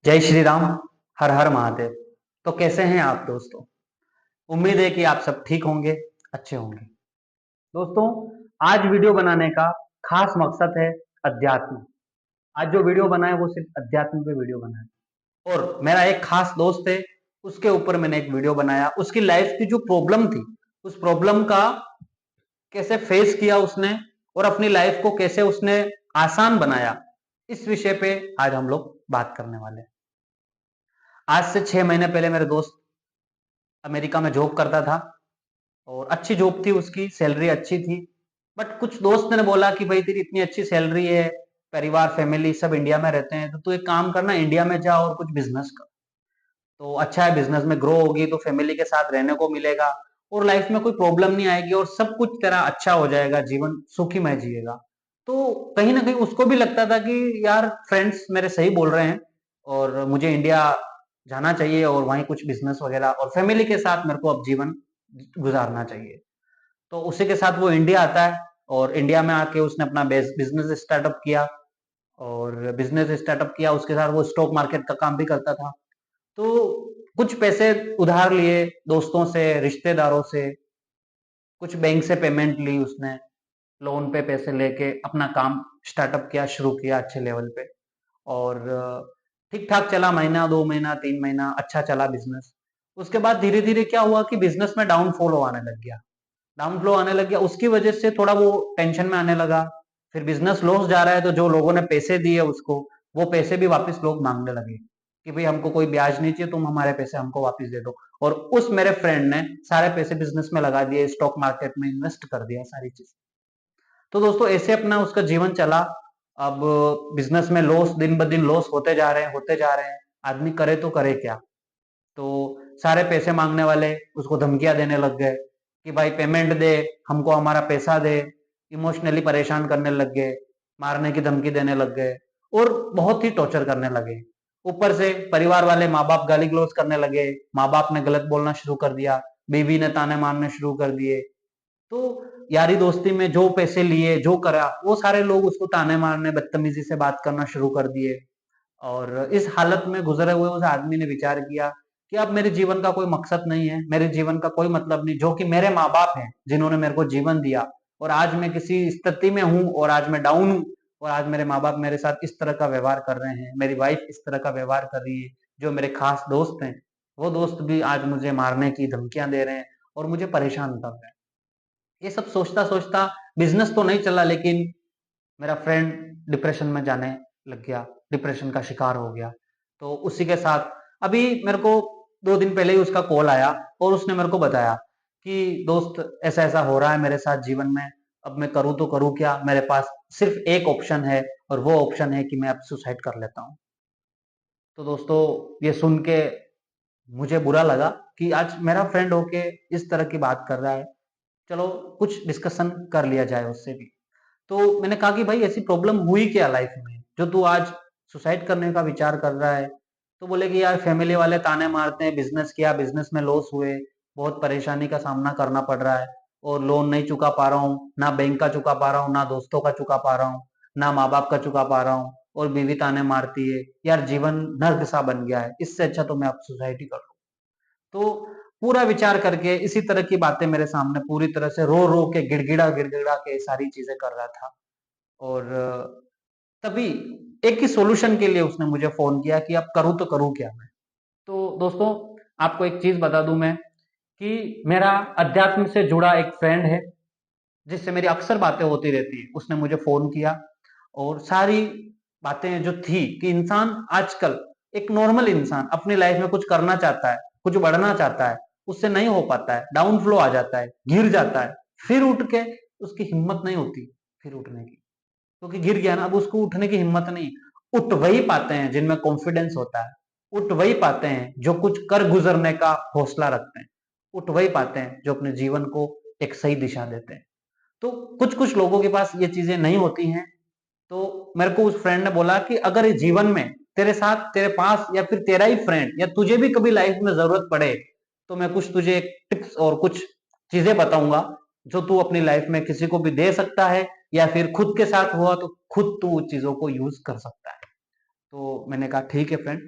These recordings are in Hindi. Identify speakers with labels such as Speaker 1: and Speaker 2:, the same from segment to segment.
Speaker 1: जय श्री राम। हर हर महादेव। तो कैसे हैं आप दोस्तों? उम्मीद है कि आप सब ठीक होंगे, अच्छे होंगे। दोस्तों, आज वीडियो बनाने का खास मकसद है अध्यात्म। आज जो वीडियो बना है वो सिर्फ अध्यात्म पे वीडियो बना है। और मेरा एक खास दोस्त है, उसके ऊपर मैंने एक वीडियो बनाया। उसकी लाइफ की जो प्रॉब्लम थी, उस प्रॉब्लम का कैसे फेस किया उसने और अपनी लाइफ को कैसे उसने आसान बनाया, इस विषय पे आज हम लोग बात करने वाले हैं। आज से 6 महीने पहले मेरे दोस्त अमेरिका में जॉब करता था और अच्छी जॉब थी, उसकी सैलरी अच्छी थी। बट कुछ दोस्त ने बोला कि भाई तेरी इतनी अच्छी सैलरी है, परिवार फैमिली सब इंडिया में रहते हैं, तो तू एक काम करना, इंडिया में जा और कुछ बिजनेस कर। तो अच्छा है, बिजनेस में ग्रो होगी तो फैमिली के साथ रहने को मिलेगा और लाइफ में कोई प्रॉब्लम नहीं आएगी और सब कुछ तेरा अच्छा हो जाएगा, जीवन सुखीमय जिएगा। तो कहीं ना कहीं उसको भी लगता था कि यार फ्रेंड्स मेरे सही बोल रहे हैं और मुझे इंडिया जाना चाहिए और वहीं कुछ बिजनेस वगैरह और फैमिली के साथ मेरे को अब जीवन गुजारना चाहिए। तो उसी के साथ वो इंडिया आता है और इंडिया में आके उसने अपना बिजनेस स्टार्टअप किया। और बिजनेस स्टार्टअप किया उसके साथ वो स्टॉक मार्केट का काम भी करता था। तो कुछ पैसे उधार लिए दोस्तों से, रिश्तेदारों से, कुछ बैंक से पेमेंट ली उसने, लोन पे पैसे लेके अपना काम स्टार्टअप किया, शुरू किया अच्छे लेवल पे। और ठीक ठाक चला, महीना 2 महीना 3 महीना अच्छा चला बिजनेस। उसके बाद धीरे धीरे क्या हुआ कि बिजनेस में डाउनफॉल आने लग गया। डाउनफ्लो आने लग गया, उसकी वजह से थोड़ा वो टेंशन में आने लगा। फिर बिजनेस लॉस जा रहा है तो जो लोगों ने पैसे दिए उसको, वो पैसे भी वापस लोग मांगने लगे कि भाई हमको कोई ब्याज नहीं चाहिए, तुम हमारे पैसे हमको वापस दे दो। और उस मेरे फ्रेंड ने सारे पैसे बिजनेस में लगा दिए, स्टॉक मार्केट में इन्वेस्ट कर दिया सारी चीज। तो दोस्तों ऐसे अपना उसका जीवन चला। अब बिजनेस में लॉस, दिन ब दिन लॉस होते जा रहे हैं, होते जा रहे हैं। आदमी करे तो करे क्या? तो सारे पैसे मांगने वाले उसको धमकियां देने लग गए कि भाई पेमेंट दे, हमको हमारा पैसा दे। इमोशनली परेशान करने लग गए, मारने की धमकी देने लग गए और बहुत ही टॉर्चर करने लगे। ऊपर से परिवार वाले, माँ बाप गाली गलौज करने लगे, माँ बाप ने गलत बोलना शुरू कर दिया, बीवी ने ताने मारने शुरू कर दिए। तो यारी दोस्ती में जो पैसे लिए, जो करा, वो सारे लोग उसको ताने मारने, बदतमीजी से बात करना शुरू कर दिए। और इस हालत में गुजरे हुए उस आदमी ने विचार किया कि अब मेरे जीवन का कोई मकसद नहीं है, मेरे जीवन का कोई मतलब नहीं, जो कि मेरे माँ बाप हैं जिन्होंने मेरे को जीवन दिया। और आज मैं किसी स्थिति में हूँ और आज मैं डाउन हूँ और आज मेरे माँ बाप मेरे साथ इस तरह का व्यवहार कर रहे हैं, मेरी वाइफ इस तरह का व्यवहार कर रही है। जो मेरे खास दोस्त हैं, वो दोस्त भी आज मुझे मारने की धमकियां दे रहे हैं और मुझे परेशान कर रहे हैं। ये सब सोचता सोचता बिजनेस तो नहीं चला, लेकिन मेरा फ्रेंड डिप्रेशन में जाने लग गया, डिप्रेशन का शिकार हो गया। तो उसी के साथ अभी मेरे को 2 दिन पहले ही उसका कॉल आया और उसने मेरे को बताया कि दोस्त ऐसा ऐसा हो रहा है मेरे साथ जीवन में, अब मैं करूँ तो करूँ क्या? मेरे पास सिर्फ एक ऑप्शन है और वो ऑप्शन है कि मैं अब सुसाइड कर लेता हूँ। तो दोस्तों ये सुन के मुझे बुरा लगा कि आज मेरा फ्रेंड होके इस तरह की बात कर रहा है। चलो कुछ डिस्कशन कर लिया जाए उससे भी। तो मैंने कहा कि भाई ऐसी प्रॉब्लम हुई क्या लाइफ में जो तू आज सुसाइड करने का विचार कर रहा है? तो बोले कि यार फैमिली वाले ताने मारते हैं, बिजनेस किया, बिजनेस में लॉस हुए, बहुत परेशानी का सामना करना पड़ रहा है और लोन नहीं चुका पा रहा हूँ, ना बैंक का चुका पा रहा हूँ, ना दोस्तों का चुका पा रहा हूँ, ना माँ बाप का चुका पा रहा हूँ और बीवी ताने मारती है। यार जीवन नर्क सा बन गया है, इससे अच्छा तो मैं अब सुसाइड ही कर लूं। तो पूरा विचार करके इसी तरह की बातें मेरे सामने पूरी तरह से रो रो के, गिड़गिड़ा गिड़गिड़ा के सारी चीजें कर रहा था। और तभी एक ही सॉल्यूशन के लिए उसने मुझे फोन किया कि अब करूं तो करूं क्या मैं। तो दोस्तों आपको एक चीज बता दूं मैं कि मेरा अध्यात्म से जुड़ा एक फ्रेंड है जिससे मेरी अक्सर बातें होती रहती है। उसने मुझे फोन किया और सारी बातें जो थी कि इंसान आजकल, एक नॉर्मल इंसान अपनी लाइफ में कुछ करना चाहता है, कुछ बढ़ना चाहता है, उससे नहीं हो पाता है, डाउन फ्लो आ जाता है, गिर जाता है, फिर उठ के उसकी हिम्मत नहीं होती फिर उठने की, क्योंकि गिर गया ना, अब उसको उठने की हिम्मत नहीं। उठ वही पाते हैं जिनमें कॉन्फिडेंस होता है, उठ वही पाते हैं जो कुछ कर गुजरने का हौसला रखते हैं, उठ वही पाते हैं जो अपने जीवन को एक सही दिशा देते हैं। तो कुछ कुछ लोगों के पास ये चीजें नहीं होती हैं। तो मेरे को उस फ्रेंड ने बोला कि अगर इस जीवन में तेरे साथ, तेरे पास या फिर तेरा ही फ्रेंड या तुझे भी कभी लाइफ में जरूरत पड़े, तो मैं कुछ तुझे टिप्स और कुछ चीजें बताऊंगा जो तू अपनी लाइफ में किसी को भी दे सकता है या फिर खुद के साथ हुआ तो खुद तू उन चीजों को यूज कर सकता है। तो मैंने कहा ठीक है फ्रेंड,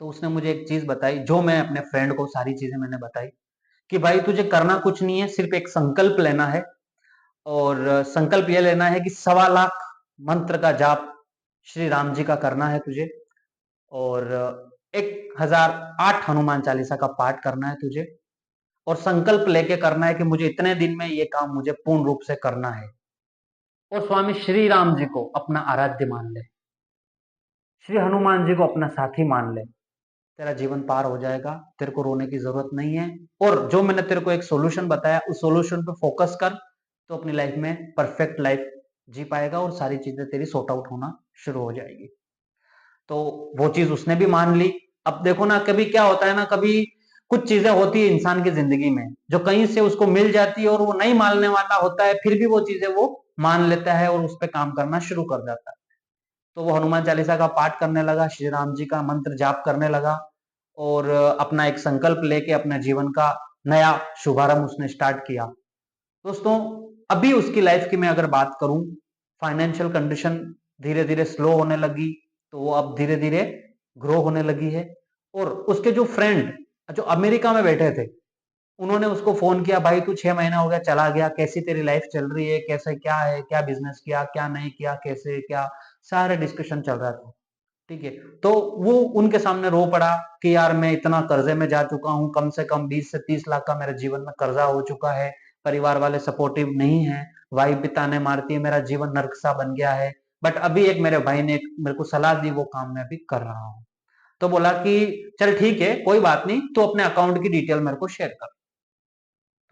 Speaker 1: तो उसने मुझे एक चीज बताई, जो मैं अपने फ्रेंड को सारी चीजें मैंने बताई कि भाई तुझे करना कुछ नहीं है, सिर्फ एक संकल्प लेना है। और संकल्प यह लेना है कि 1.25 लाख मंत्र का जाप श्री राम जी का करना है तुझे, और 1008 हनुमान चालीसा का पाठ करना है तुझे, और संकल्प लेके करना है कि मुझे इतने दिन में ये काम मुझे पूर्ण रूप से करना है। और स्वामी श्री राम जी को अपना आराध्य मान ले, श्री हनुमान जी को अपना साथी मान ले, तेरा जीवन पार हो जाएगा, तेरे को रोने की जरूरत नहीं है। और जो मैंने तेरे को एक सॉल्यूशन बताया, उस सॉल्यूशन पे फोकस कर, तो अपनी लाइफ में परफेक्ट लाइफ जी पाएगा और सारी चीजें तेरी सॉर्ट आउट होना शुरू हो जाएगी। तो वो चीज उसने भी मान ली। अब देखो ना, कभी क्या होता है ना, कभी कुछ चीजें होती है इंसान की जिंदगी में जो कहीं से उसको मिल जाती है और वो नहीं मानने वाला होता है, फिर भी वो चीजें वो मान लेता है और उस पर काम करना शुरू कर देता है। तो वो हनुमान चालीसा का पाठ करने लगा, श्री राम जी का मंत्र जाप करने लगा, और अपना एक संकल्प लेके अपने जीवन का नया शुभारंभ उसने स्टार्ट किया। दोस्तों, अभी उसकी लाइफ की मैं अगर बात करूं, फाइनेंशियल कंडीशन धीरे धीरे स्लो होने लगी, तो वो अब धीरे धीरे ग्रो होने लगी है। और उसके जो फ्रेंड जो अमेरिका में बैठे थे, उन्होंने उसको फोन किया, भाई तू 6 महीना हो गया चला गया, कैसी तेरी लाइफ चल रही है, कैसे क्या है, क्या बिजनेस किया, क्या नहीं किया, कैसे क्या, सारे डिस्कशन चल रहा था। ठीक है। तो वो उनके सामने रो पड़ा कि यार मैं इतना कर्जे में जा चुका हूं, कम से कम 20 से 30 लाख का मेरे जीवन में कर्जा हो चुका है, परिवार वाले सपोर्टिव नहीं है, वाई पिता ने मारती है, मेरा जीवन नर्क सा बन गया है। बट अभी एक मेरे भाई ने मेरे को सलाह दी, वो काम मैं अभी कर रहा हूँ। तो बोला कि चल ठीक है, कोई बात नहीं, तो अपने अकाउंट की डिटेल मेरे को शेयर कर।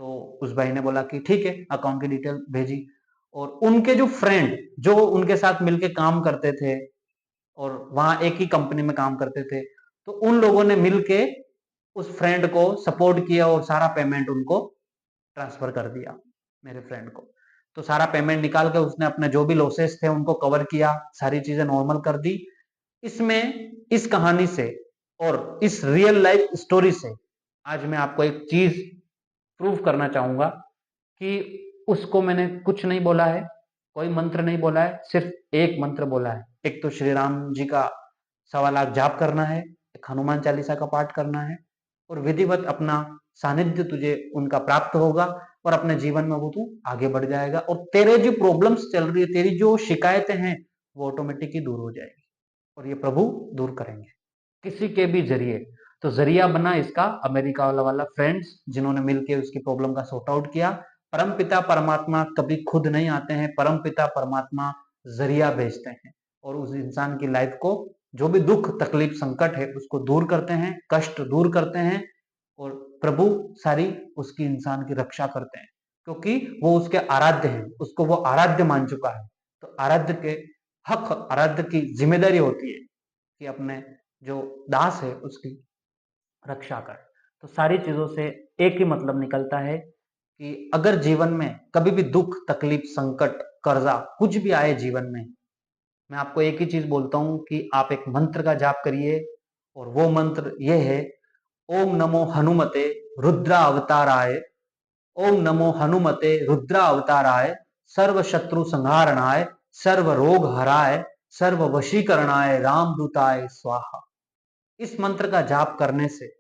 Speaker 1: तो उस भाई ने बोला कि ठीक है, अकाउंट की डिटेल भेजी। और उनके जो फ्रेंड जो उनके साथ मिलके काम करते थे और वहां एक ही कंपनी में काम करते थे, तो उन लोगों ने मिलके उस फ्रेंड को सपोर्ट किया और सारा पेमेंट उनको ट्रांसफर कर दिया, मेरे फ्रेंड को। तो सारा पेमेंट निकाल के उसने अपने जो भी लॉसेस थे उनको कवर किया, सारी चीजें नॉर्मल कर दी। इसमें इस कहानी से और इस रियल लाइफ स्टोरी से आज मैं आपको एक चीज प्रूव करना चाहूंगा कि उसको मैंने कुछ नहीं बोला है, कोई मंत्र नहीं बोला है, सिर्फ एक मंत्र बोला है। एक तो श्री राम जी का 1.25 लाख जाप करना है, एक हनुमान चालीसा का पाठ करना है, और विधिवत अपना सानिध्य तुझे उनका प्राप्त होगा, और अपने जीवन में वो तू आगे बढ़ जाएगा, और तेरे जो प्रॉब्लम्स चल रही है, तेरी जो शिकायतें हैं, वो ऑटोमेटिक ही दूर हो जाएगी, और ये प्रभु दूर करेंगे किसी के भी जरिए। तो जरिया बना इसका अमेरिका वाला वाला फ्रेंड्स, जिन्होंने मिलकर उसकी प्रॉब्लम का सॉर्ट आउट किया। परम पिता परमात्मा कभी खुद नहीं आते हैं, परम पिता परमात्मा जरिया भेजते हैं, और उस इंसान की लाइफ को जो भी दुख तकलीफ संकट है उसको दूर करते हैं, कष्ट दूर करते हैं, और प्रभु सारी उसकी इंसान की रक्षा करते हैं, क्योंकि वो उसके आराध्य हैं, उसको वो आराध्य मान चुका है। तो आराध्य के हक, आराध्य की जिम्मेदारी होती है कि अपने जो दास है उसकी रक्षा कर। तो सारी चीजों से एक ही मतलब निकलता है कि अगर जीवन में कभी भी दुख तकलीफ संकट कर्जा कुछ भी आए जीवन में, मैं आपको एक ही चीज बोलता हूं कि आप एक मंत्र का जाप करिए, और वो मंत्र ये है, ओम नमो हनुमते रुद्रा अवताराय, ओम नमो हनुमते रुद्रा अवताराय, सर्व शत्रु संहारणाय, सर्व रोग हराय, सर्व वशीकरणाय, रामदूताय स्वाहा। इस मंत्र का जाप करने से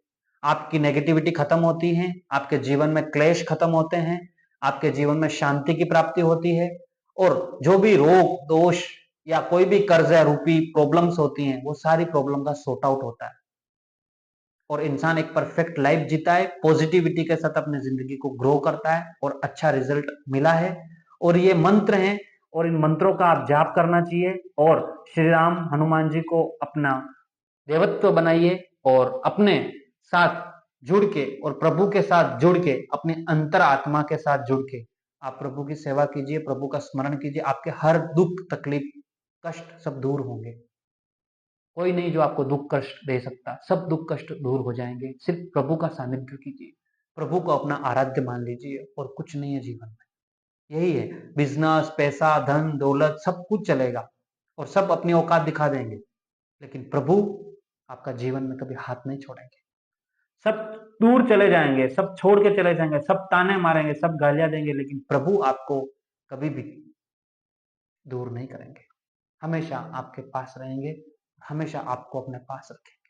Speaker 1: आपकी नेगेटिविटी खत्म होती है, आपके जीवन में क्लेश खत्म होते हैं, आपके जीवन में शांति की प्राप्ति होती है, और जो भी रोग दोष या कोई भी कर्जा रूपी प्रॉब्लम्स होती हैं, वो सारी प्रॉब्लम का सॉर्ट आउट होता है, और इंसान एक परफेक्ट लाइफ जीता है, पॉजिटिविटी के साथ अपनी जिंदगी को ग्रो करता है, और अच्छा रिजल्ट मिला है। और ये मंत्र हैं, और इन मंत्रों का आप जाप करना चाहिए, और श्री राम हनुमान जी को अपना देवत्व बनाइए, और अपने साथ जुड़ के और प्रभु के साथ जुड़ के अपने अंतर आत्मा के साथ जुड़ के आप प्रभु की सेवा कीजिए, प्रभु का स्मरण कीजिए, आपके हर दुख तकलीफ कष्ट सब दूर होंगे। कोई नहीं जो आपको दुख कष्ट दे सकता, सब दुख कष्ट दूर हो जाएंगे। सिर्फ प्रभु का सानिध्य कीजिए, प्रभु को अपना आराध्य मान लीजिए, और कुछ नहीं है जीवन में। यही है, बिजनेस पैसा धन दौलत सब कुछ चलेगा, और सब अपनी औकात दिखा देंगे, लेकिन प्रभु आपका जीवन में कभी हाथ नहीं छोड़ेंगे। सब दूर चले जाएंगे, सब छोड़ के चले जाएंगे, सब ताने मारेंगे, सब गालियां देंगे, लेकिन प्रभु आपको कभी भी दूर नहीं करेंगे, हमेशा आपके पास रहेंगे, हमेशा आपको अपने पास रखेंगे।